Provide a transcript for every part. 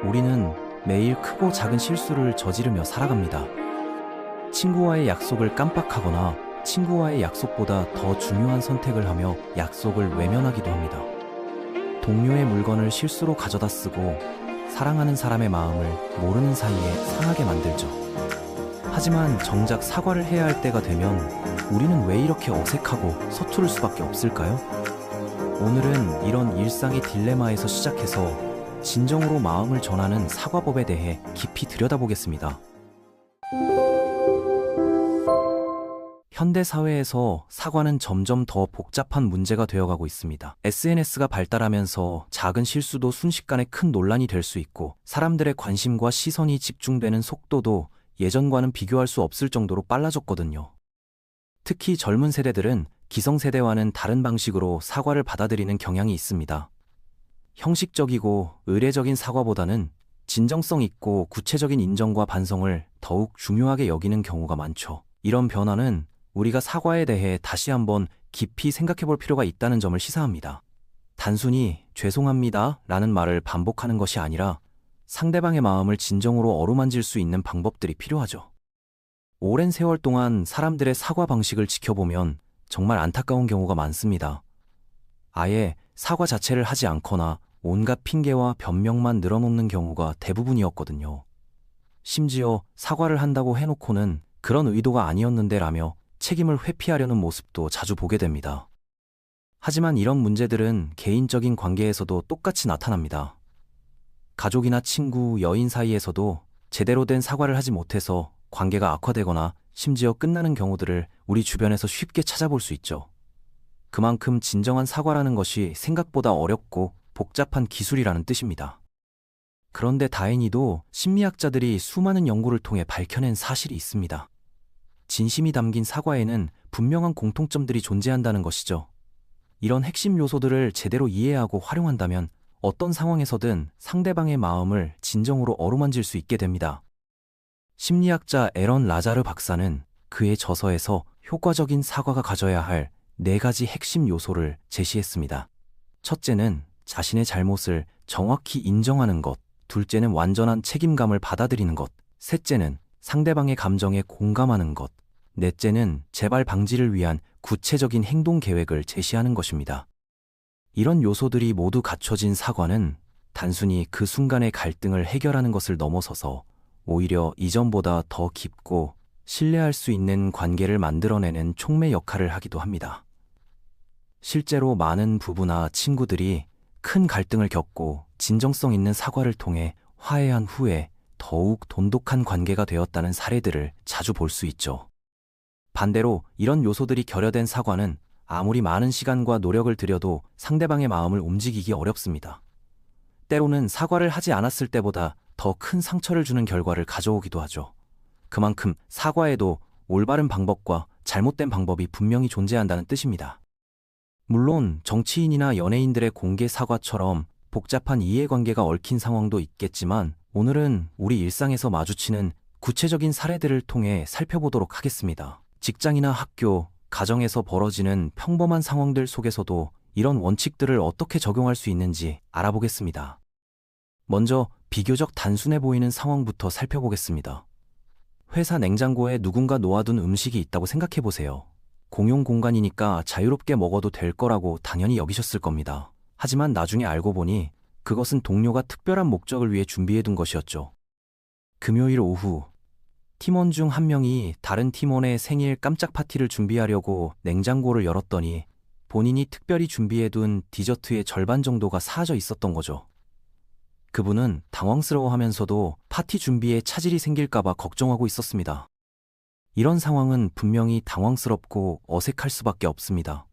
우리는 매일 크고 작은 실수를 저지르며 살아갑니다. 친구와의 약속을 깜빡하거나 친구와의 약속보다 더 중요한 선택을 하며 약속을 외면하기도 합니다. 동료의 물건을 실수로 가져다 쓰고 사랑하는 사람의 마음을 모르는 사이에 상하게 만들죠. 하지만 정작 사과를 해야 할 때가 되면 우리는 왜 이렇게 어색하고 서투를 수밖에 없을까요? 오늘은 이런 일상의 딜레마에서 시작해서 진정으로 마음을 전하는 사과법에 대해 깊이 들여다보겠습니다. 현대 사회에서 사과는 점점 더 복잡한 문제가 되어가고 있습니다. SNS가 발달하면서 작은 실수도 순식간에 큰 논란이 될 수 있고, 사람들의 관심과 시선이 집중되는 속도도 예전과는 비교할 수 없을 정도로 빨라졌거든요. 특히 젊은 세대들은 기성세대와는 다른 방식으로 사과를 받아들이는 경향이 있습니다. 형식적이고 의례적인 사과보다는 진정성 있고 구체적인 인정과 반성을 더욱 중요하게 여기는 경우가 많죠. 이런 변화는 우리가 사과에 대해 다시 한번 깊이 생각해 볼 필요가 있다는 점을 시사합니다. 단순히 죄송합니다 라는 말을 반복하는 것이 아니라 상대방의 마음을 진정으로 어루만질 수 있는 방법들이 필요하죠. 오랜 세월 동안 사람들의 사과 방식을 지켜보면 정말 안타까운 경우가 많습니다. 아예 사과 자체를 하지 않거나 온갖 핑계와 변명만 늘어놓는 경우가 대부분이었거든요. 심지어 사과를 한다고 해놓고는 그런 의도가 아니었는데 라며 책임을 회피하려는 모습도 자주 보게 됩니다. 하지만 이런 문제들은 개인적인 관계에서도 똑같이 나타납니다. 가족이나 친구, 여인 사이에서도 제대로 된 사과를 하지 못해서 관계가 악화되거나 심지어 끝나는 경우들을 우리 주변에서 쉽게 찾아볼 수 있죠. 그만큼 진정한 사과라는 것이 생각보다 어렵고 복잡한 기술이라는 뜻입니다. 그런데 다행히도 심리학자들이 수많은 연구를 통해 밝혀낸 사실이 있습니다. 진심이 담긴 사과에는 분명한 공통점들이 존재한다는 것이죠. 이런 핵심 요소들을 제대로 이해하고 활용한다면 어떤 상황에서든 상대방의 마음을 진정으로 어루만질 수 있게 됩니다. 심리학자 에런 라자르 박사는 그의 저서에서 효과적인 사과가 가져야 할 4가지 핵심 요소를 제시했습니다. 첫째는 자신의 잘못을 정확히 인정하는 것, 둘째는 완전한 책임감을 받아들이는 것, 셋째는 상대방의 감정에 공감하는 것, 넷째는 재발 방지를 위한 구체적인 행동 계획을 제시하는 것입니다. 이런 요소들이 모두 갖춰진 사과는 단순히 그 순간의 갈등을 해결하는 것을 넘어서서 오히려 이전보다 더 깊고 신뢰할 수 있는 관계를 만들어내는 촉매 역할을 하기도 합니다. 실제로 많은 부부나 친구들이 큰 갈등을 겪고 진정성 있는 사과를 통해 화해한 후에 더욱 돈독한 관계가 되었다는 사례들을 자주 볼 수 있죠. 반대로 이런 요소들이 결여된 사과는 아무리 많은 시간과 노력을 들여도 상대방의 마음을 움직이기 어렵습니다. 때로는 사과를 하지 않았을 때보다 더 큰 상처를 주는 결과를 가져오기도 하죠. 그만큼 사과에도 올바른 방법과 잘못된 방법이 분명히 존재한다는 뜻입니다. 물론 정치인이나 연예인들의 공개 사과처럼 복잡한 이해관계가 얽힌 상황도 있겠지만 오늘은 우리 일상에서 마주치는 구체적인 사례들을 통해 살펴보도록 하겠습니다. 직장이나 학교, 가정에서 벌어지는 평범한 상황들 속에서도 이런 원칙들을 어떻게 적용할 수 있는지 알아보겠습니다. 먼저 비교적 단순해 보이는 상황부터 살펴보겠습니다. 회사 냉장고에 누군가 놓아둔 음식이 있다고 생각해 보세요. 공용 공간이니까 자유롭게 먹어도 될 거라고 당연히 여기셨을 겁니다. 하지만 나중에 알고 보니 그것은 동료가 특별한 목적을 위해 준비해둔 것이었죠. 금요일 오후, 팀원 중 한 명이 다른 팀원의 생일 깜짝 파티를 준비하려고 냉장고를 열었더니 본인이 특별히 준비해둔 디저트의 절반 정도가 사라져 있었던 거죠. 그분은 당황스러워하면서도 파티 준비에 차질이 생길까봐 걱정하고 있었습니다. 이런 상황은 분명히 당황스럽고 어색할 수밖에 없습니다.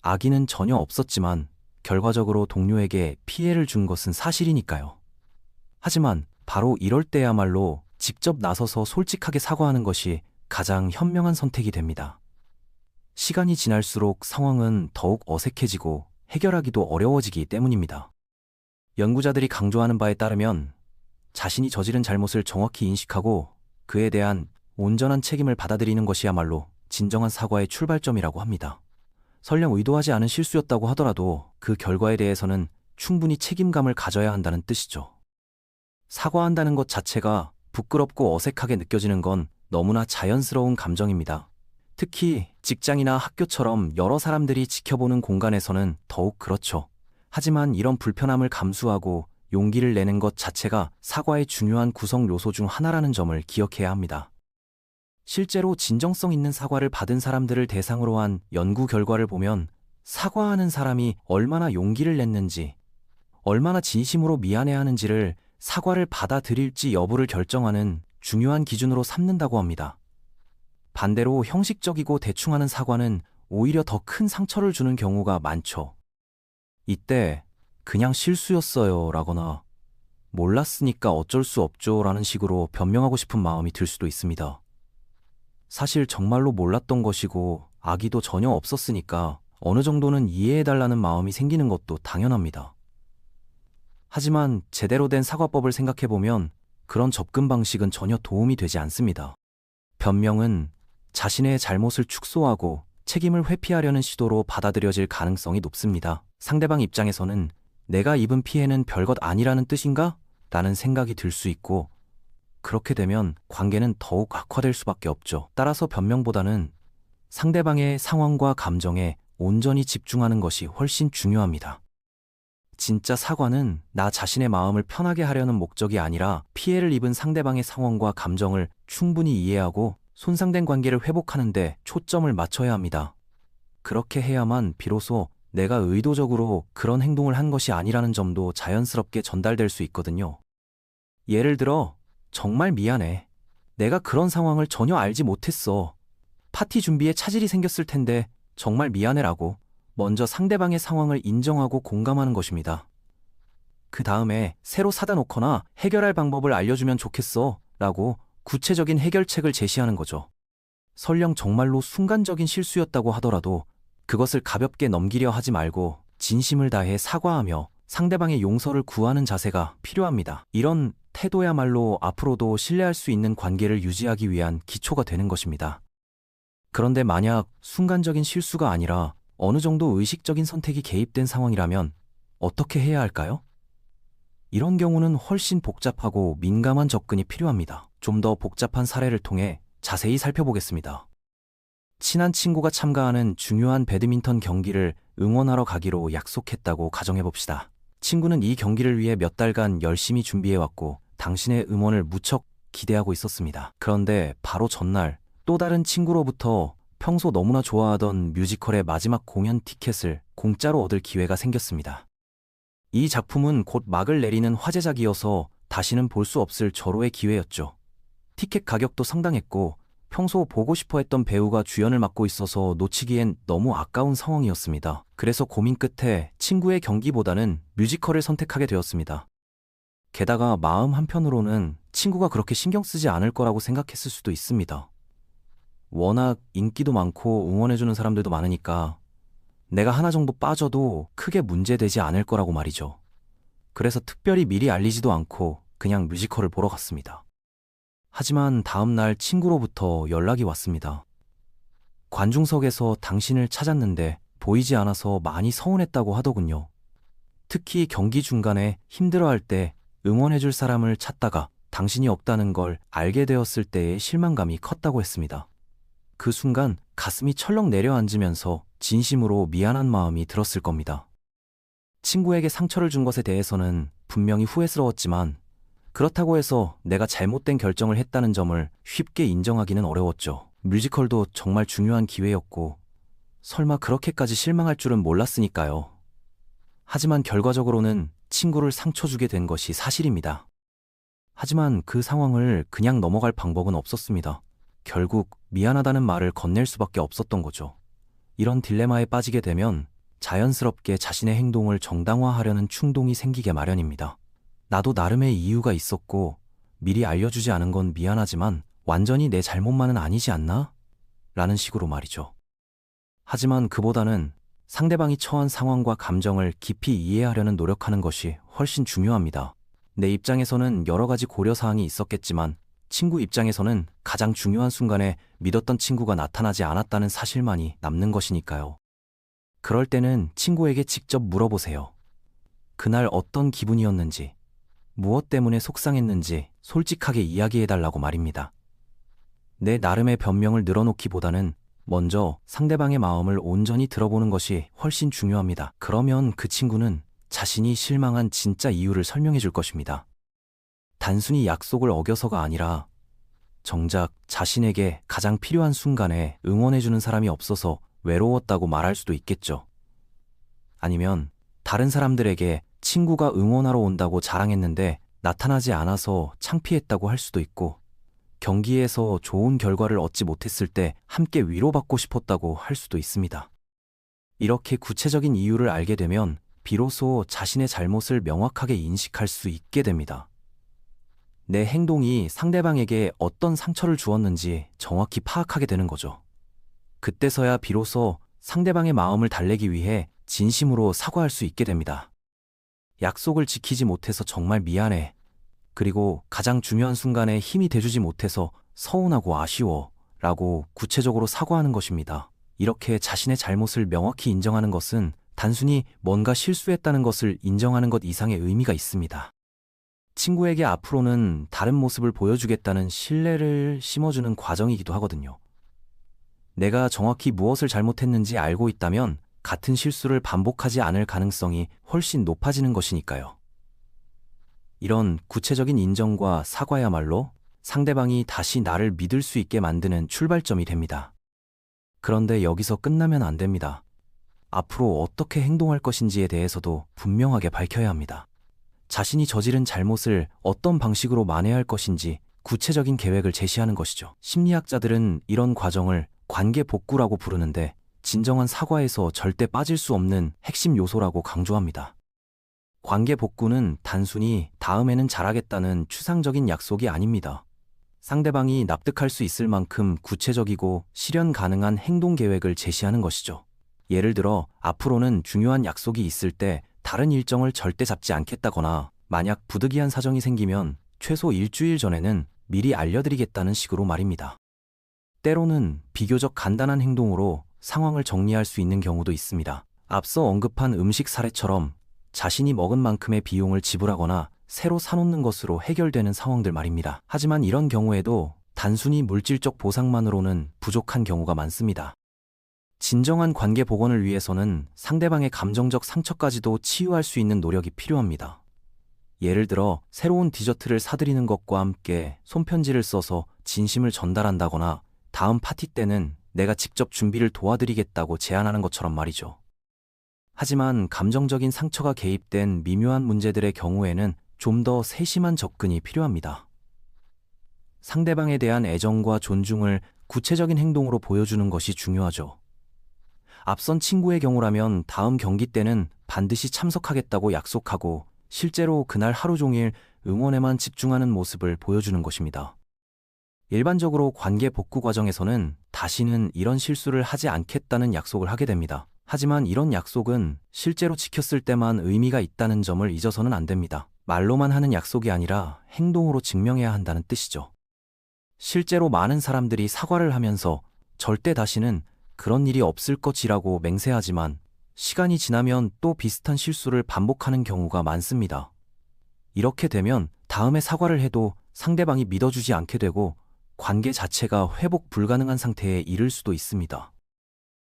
악의는 전혀 없었지만 결과적으로 동료에게 피해를 준 것은 사실이니까요. 하지만 바로 이럴 때야말로 직접 나서서 솔직하게 사과하는 것이 가장 현명한 선택이 됩니다. 시간이 지날수록 상황은 더욱 어색해지고 해결하기도 어려워지기 때문입니다. 연구자들이 강조하는 바에 따르면 자신이 저지른 잘못을 정확히 인식하고 그에 대한 온전한 책임을 받아들이는 것이야말로 진정한 사과의 출발점이라고 합니다. 설령 의도하지 않은 실수였다고 하더라도 그 결과에 대해서는 충분히 책임감을 가져야 한다는 뜻이죠. 사과한다는 것 자체가 부끄럽고 어색하게 느껴지는 건 너무나 자연스러운 감정입니다. 특히 직장이나 학교처럼 여러 사람들이 지켜보는 공간에서는 더욱 그렇죠. 하지만 이런 불편함을 감수하고 용기를 내는 것 자체가 사과의 중요한 구성 요소 중 하나라는 점을 기억해야 합니다. 실제로 진정성 있는 사과를 받은 사람들을 대상으로 한 연구 결과를 보면 사과하는 사람이 얼마나 용기를 냈는지, 얼마나 진심으로 미안해하는지를 사과를 받아들일지 여부를 결정하는 중요한 기준으로 삼는다고 합니다. 반대로 형식적이고 대충하는 사과는 오히려 더 큰 상처를 주는 경우가 많죠. 이때 그냥 실수였어요 라거나 몰랐으니까 어쩔 수 없죠 라는 식으로 변명하고 싶은 마음이 들 수도 있습니다. 사실 정말로 몰랐던 것이고 악의도 전혀 없었으니까 어느 정도는 이해해달라는 마음이 생기는 것도 당연합니다. 하지만 제대로 된 사과법을 생각해보면 그런 접근 방식은 전혀 도움이 되지 않습니다. 변명은 자신의 잘못을 축소하고 책임을 회피하려는 시도로 받아들여질 가능성이 높습니다. 상대방 입장에서는 내가 입은 피해는 별것 아니라는 뜻인가? 라는 생각이 들 수 있고, 그렇게 되면 관계는 더욱 악화될 수밖에 없죠. 따라서 변명보다는 상대방의 상황과 감정에 온전히 집중하는 것이 훨씬 중요합니다. 진짜 사과는 나 자신의 마음을 편하게 하려는 목적이 아니라 피해를 입은 상대방의 상황과 감정을 충분히 이해하고 손상된 관계를 회복하는 데 초점을 맞춰야 합니다. 그렇게 해야만 비로소 내가 의도적으로 그런 행동을 한 것이 아니라는 점도 자연스럽게 전달될 수 있거든요. 예를 들어, 정말 미안해. 내가 그런 상황을 전혀 알지 못했어. 파티 준비에 차질이 생겼을 텐데 정말 미안해라고 먼저 상대방의 상황을 인정하고 공감하는 것입니다. 그 다음에 새로 사다 놓거나 해결할 방법을 알려주면 좋겠어 라고 구체적인 해결책을 제시하는 거죠. 설령 정말로 순간적인 실수였다고 하더라도 그것을 가볍게 넘기려 하지 말고 진심을 다해 사과하며 상대방의 용서를 구하는 자세가 필요합니다. 이런 태도야말로 앞으로도 신뢰할 수 있는 관계를 유지하기 위한 기초가 되는 것입니다. 그런데 만약 순간적인 실수가 아니라 어느 정도 의식적인 선택이 개입된 상황이라면 어떻게 해야 할까요? 이런 경우는 훨씬 복잡하고 민감한 접근이 필요합니다. 좀 더 복잡한 사례를 통해 자세히 살펴보겠습니다. 친한 친구가 참가하는 중요한 배드민턴 경기를 응원하러 가기로 약속했다고 가정해봅시다. 친구는 이 경기를 위해 몇 달간 열심히 준비해왔고 당신의 응원을 무척 기대하고 있었습니다. 그런데 바로 전날 또 다른 친구로부터 평소 너무나 좋아하던 뮤지컬의 마지막 공연 티켓을 공짜로 얻을 기회가 생겼습니다. 이 작품은 곧 막을 내리는 화제작이어서 다시는 볼 수 없을 절호의 기회였죠. 티켓 가격도 상당했고 평소 보고 싶어 했던 배우가 주연을 맡고 있어서 놓치기엔 너무 아까운 상황이었습니다. 그래서 고민 끝에 친구의 경기보다는 뮤지컬을 선택하게 되었습니다. 게다가 마음 한편으로는 친구가 그렇게 신경 쓰지 않을 거라고 생각했을 수도 있습니다. 워낙 인기도 많고 응원해주는 사람들도 많으니까 내가 하나 정도 빠져도 크게 문제되지 않을 거라고 말이죠. 그래서 특별히 미리 알리지도 않고 그냥 뮤지컬을 보러 갔습니다. 하지만 다음 날 친구로부터 연락이 왔습니다. 관중석에서 당신을 찾았는데 보이지 않아서 많이 서운했다고 하더군요. 특히 경기 중간에 힘들어할 때 응원해줄 사람을 찾다가 당신이 없다는 걸 알게 되었을 때의 실망감이 컸다고 했습니다. 그 순간 가슴이 철렁 내려앉으면서 진심으로 미안한 마음이 들었을 겁니다. 친구에게 상처를 준 것에 대해서는 분명히 후회스러웠지만 그렇다고 해서 내가 잘못된 결정을 했다는 점을 쉽게 인정하기는 어려웠죠. 뮤지컬도 정말 중요한 기회였고 설마 그렇게까지 실망할 줄은 몰랐으니까요. 하지만 결과적으로는 친구를 상처 주게 된 것이 사실입니다. 하지만 그 상황을 그냥 넘어갈 방법은 없었습니다. 결국 미안하다는 말을 건넬 수밖에 없었던 거죠. 이런 딜레마에 빠지게 되면 자연스럽게 자신의 행동을 정당화하려는 충동이 생기게 마련입니다. 나도 나름의 이유가 있었고 미리 알려주지 않은 건 미안하지만 완전히 내 잘못만은 아니지 않나? 라는 식으로 말이죠. 하지만 그보다는 상대방이 처한 상황과 감정을 깊이 이해하려는 노력하는 것이 훨씬 중요합니다. 내 입장에서는 여러 가지 고려사항이 있었겠지만 친구 입장에서는 가장 중요한 순간에 믿었던 친구가 나타나지 않았다는 사실만이 남는 것이니까요. 그럴 때는 친구에게 직접 물어보세요. 그날 어떤 기분이었는지, 무엇 때문에 속상했는지 솔직하게 이야기해달라고 말입니다. 내 나름의 변명을 늘어놓기보다는 먼저 상대방의 마음을 온전히 들어보는 것이 훨씬 중요합니다. 그러면 그 친구는 자신이 실망한 진짜 이유를 설명해 줄 것입니다. 단순히 약속을 어겨서가 아니라 정작 자신에게 가장 필요한 순간에 응원해주는 사람이 없어서 외로웠다고 말할 수도 있겠죠. 아니면 다른 사람들에게 친구가 응원하러 온다고 자랑했는데 나타나지 않아서 창피했다고 할 수도 있고, 경기에서 좋은 결과를 얻지 못했을 때 함께 위로받고 싶었다고 할 수도 있습니다. 이렇게 구체적인 이유를 알게 되면 비로소 자신의 잘못을 명확하게 인식할 수 있게 됩니다. 내 행동이 상대방에게 어떤 상처를 주었는지 정확히 파악하게 되는 거죠. 그때서야 비로소 상대방의 마음을 달래기 위해 진심으로 사과할 수 있게 됩니다. 약속을 지키지 못해서 정말 미안해. 그리고 가장 중요한 순간에 힘이 돼주지 못해서 서운하고 아쉬워 라고 구체적으로 사과하는 것입니다. 이렇게 자신의 잘못을 명확히 인정하는 것은 단순히 뭔가 실수했다는 것을 인정하는 것 이상의 의미가 있습니다. 친구에게 앞으로는 다른 모습을 보여주겠다는 신뢰를 심어주는 과정이기도 하거든요. 내가 정확히 무엇을 잘못했는지 알고 있다면 같은 실수를 반복하지 않을 가능성이 훨씬 높아지는 것이니까요. 이런 구체적인 인정과 사과야말로 상대방이 다시 나를 믿을 수 있게 만드는 출발점이 됩니다. 그런데 여기서 끝나면 안 됩니다. 앞으로 어떻게 행동할 것인지에 대해서도 분명하게 밝혀야 합니다. 자신이 저지른 잘못을 어떤 방식으로 만회할 것인지 구체적인 계획을 제시하는 것이죠. 심리학자들은 이런 과정을 관계 복구라고 부르는데, 진정한 사과에서 절대 빠질 수 없는 핵심 요소라고 강조합니다. 관계 복구는 단순히 다음에는 잘하겠다는 추상적인 약속이 아닙니다. 상대방이 납득할 수 있을 만큼 구체적이고 실현 가능한 행동 계획을 제시하는 것이죠. 예를 들어 앞으로는 중요한 약속이 있을 때 다른 일정을 절대 잡지 않겠다거나, 만약 부득이한 사정이 생기면 최소 일주일 전에는 미리 알려드리겠다는 식으로 말입니다. 때로는 비교적 간단한 행동으로 상황을 정리할 수 있는 경우도 있습니다. 앞서 언급한 음식 사례처럼 자신이 먹은 만큼의 비용을 지불하거나 새로 사놓는 것으로 해결되는 상황들 말입니다. 하지만 이런 경우에도 단순히 물질적 보상만으로는 부족한 경우가 많습니다. 진정한 관계 복원을 위해서는 상대방의 감정적 상처까지도 치유할 수 있는 노력이 필요합니다. 예를 들어 새로운 디저트를 사드리는 것과 함께 손편지를 써서 진심을 전달한다거나, 다음 파티 때는 내가 직접 준비를 도와드리겠다고 제안하는 것처럼 말이죠. 하지만 감정적인 상처가 개입된 미묘한 문제들의 경우에는 좀 더 세심한 접근이 필요합니다. 상대방에 대한 애정과 존중을 구체적인 행동으로 보여주는 것이 중요하죠. 앞선 친구의 경우라면 다음 경기 때는 반드시 참석하겠다고 약속하고 실제로 그날 하루 종일 응원에만 집중하는 모습을 보여주는 것입니다. 일반적으로 관계 복구 과정에서는 다시는 이런 실수를 하지 않겠다는 약속을 하게 됩니다. 하지만 이런 약속은 실제로 지켰을 때만 의미가 있다는 점을 잊어서는 안 됩니다. 말로만 하는 약속이 아니라 행동으로 증명해야 한다는 뜻이죠. 실제로 많은 사람들이 사과를 하면서 절대 다시는 그런 일이 없을 것이라고 맹세하지만 시간이 지나면 또 비슷한 실수를 반복하는 경우가 많습니다. 이렇게 되면 다음에 사과를 해도 상대방이 믿어주지 않게 되고 관계 자체가 회복 불가능한 상태에 이를 수도 있습니다.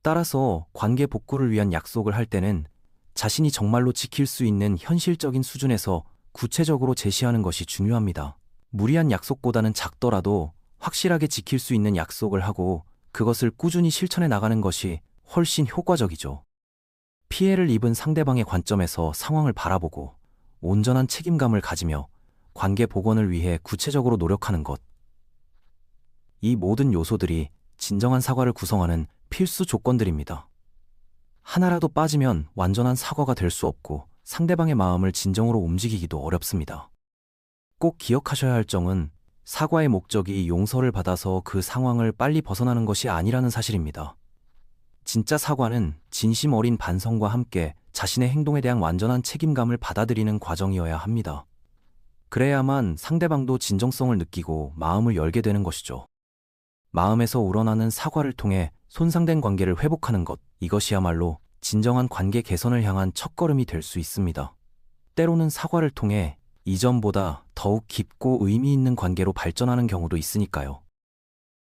따라서 관계 복구를 위한 약속을 할 때는 자신이 정말로 지킬 수 있는 현실적인 수준에서 구체적으로 제시하는 것이 중요합니다. 무리한 약속보다는 작더라도 확실하게 지킬 수 있는 약속을 하고 그것을 꾸준히 실천해 나가는 것이 훨씬 효과적이죠. 피해를 입은 상대방의 관점에서 상황을 바라보고 온전한 책임감을 가지며 관계 복원을 위해 구체적으로 노력하는 것. 이 모든 요소들이 진정한 사과를 구성하는 필수 조건들입니다. 하나라도 빠지면 완전한 사과가 될 수 없고 상대방의 마음을 진정으로 움직이기도 어렵습니다. 꼭 기억하셔야 할 점은 사과의 목적이 용서를 받아서 그 상황을 빨리 벗어나는 것이 아니라는 사실입니다. 진짜 사과는 진심 어린 반성과 함께 자신의 행동에 대한 완전한 책임감을 받아들이는 과정이어야 합니다. 그래야만 상대방도 진정성을 느끼고 마음을 열게 되는 것이죠. 마음에서 우러나는 사과를 통해 손상된 관계를 회복하는 것, 이것이야말로 진정한 관계 개선을 향한 첫걸음이 될 수 있습니다. 때로는 사과를 통해 이전보다 더욱 깊고 의미 있는 관계로 발전하는 경우도 있으니까요.